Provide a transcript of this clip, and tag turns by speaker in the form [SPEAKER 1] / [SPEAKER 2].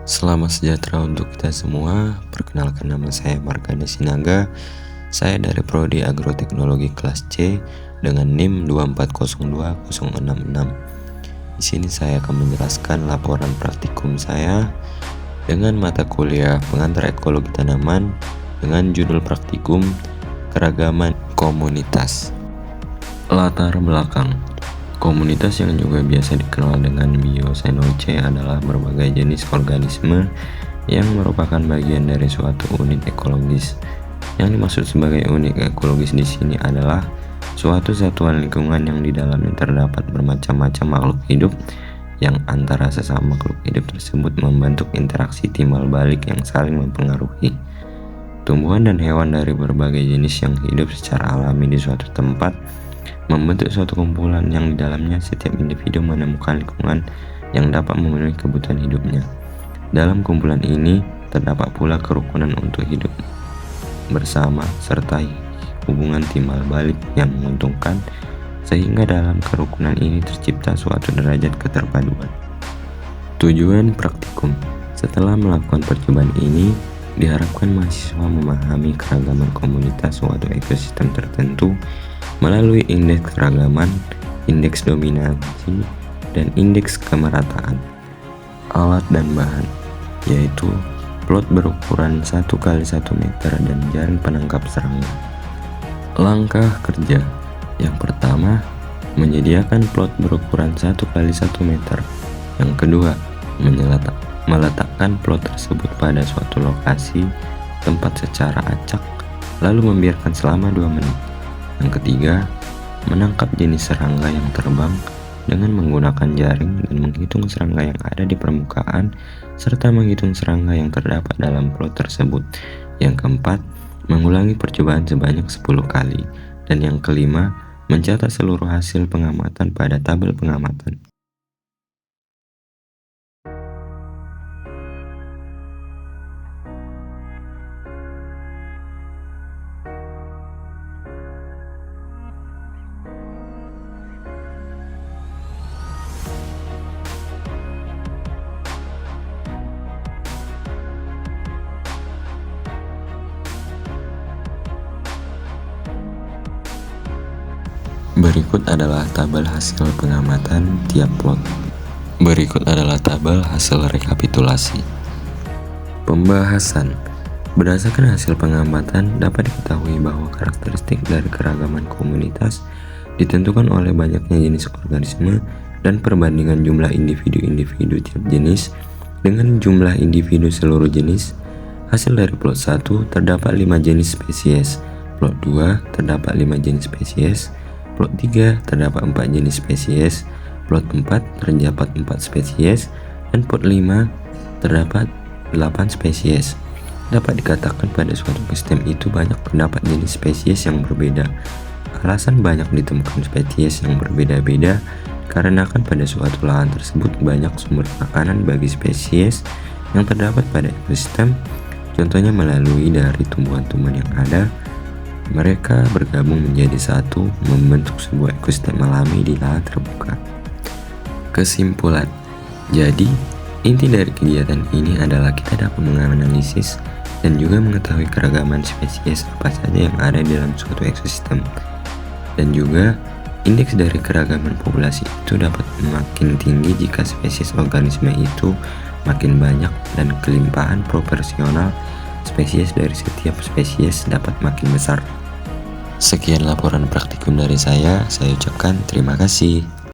[SPEAKER 1] Selamat sejahtera untuk kita semua. Perkenalkan, nama saya Markanda Sinaga. Saya dari Prodi Agroteknologi kelas C dengan NIM 2402066. Di sini saya akan menjelaskan laporan praktikum saya dengan mata kuliah pengantar ekologi tanaman dengan judul praktikum keragaman komunitas. Latar belakang. Komunitas yang juga biasa dikenal dengan biosynoce adalah berbagai jenis organisme yang merupakan bagian dari suatu unit ekologis. Yang dimaksud sebagai unit ekologis di sini adalah suatu satuan lingkungan yang di dalamnya terdapat bermacam-macam makhluk hidup yang antara sesama makhluk hidup tersebut membentuk interaksi timbal balik yang saling mempengaruhi. Tumbuhan dan hewan dari berbagai jenis yang hidup secara alami di suatu tempat membentuk suatu kumpulan yang di dalamnya setiap individu menemukan lingkungan yang dapat memenuhi kebutuhan hidupnya. Dalam kumpulan ini terdapat pula kerukunan untuk hidup bersama serta hubungan timbal balik yang menguntungkan, sehingga dalam kerukunan ini tercipta suatu derajat keterpaduan. Tujuan praktikum. Setelah melakukan percobaan ini, diharapkan mahasiswa memahami keragaman komunitas suatu ekosistem tertentu melalui indeks keragaman, indeks dominasi, dan indeks kemerataan. Alat dan bahan, yaitu plot berukuran 1x1 meter dan jaring penangkap serangga. Langkah kerja. Yang pertama, menyediakan plot berukuran 1x1 meter. Yang kedua, meletakkan plot tersebut pada suatu lokasi tempat secara acak, lalu membiarkan selama 2 menit. Yang ketiga, menangkap jenis serangga yang terbang dengan menggunakan jaring dan menghitung serangga yang ada di permukaan serta menghitung serangga yang terdapat dalam plot tersebut. Yang keempat, mengulangi percobaan sebanyak 10 kali. Dan yang kelima, mencatat seluruh hasil pengamatan pada tabel pengamatan. Berikut adalah tabel hasil pengamatan tiap plot. Berikut adalah tabel hasil rekapitulasi. Pembahasan. Berdasarkan hasil pengamatan, dapat diketahui bahwa karakteristik dari keragaman komunitas ditentukan oleh banyaknya jenis organisme dan perbandingan jumlah individu-individu tiap jenis dengan jumlah individu seluruh jenis. Hasil dari plot 1 terdapat 5 jenis spesies, plot 2 terdapat 5 jenis spesies, plot 3 terdapat 4 jenis spesies, plot 4 terdapat 4 spesies, dan plot 5 terdapat 8 spesies. Dapat dikatakan pada suatu ekosistem itu banyak terdapat jenis spesies yang berbeda. Alasan banyak ditemukan spesies yang berbeda-beda karena pada suatu lahan tersebut banyak sumber makanan bagi spesies yang terdapat pada ekosistem. Contohnya melalui dari tumbuhan-tumbuhan yang ada, mereka bergabung menjadi satu, membentuk sebuah ekosistem alami di lahan terbuka. Kesimpulan. Jadi, inti dari kegiatan ini adalah kita dapat menganalisis dan juga mengetahui keragaman spesies apa saja yang ada di dalam suatu ekosistem. Dan juga, indeks dari keragaman populasi itu dapat makin tinggi jika spesies organisme itu makin banyak dan kelimpahan proporsional spesies dari setiap spesies dapat makin besar. Sekian laporan praktikum dari saya ucapkan terima kasih.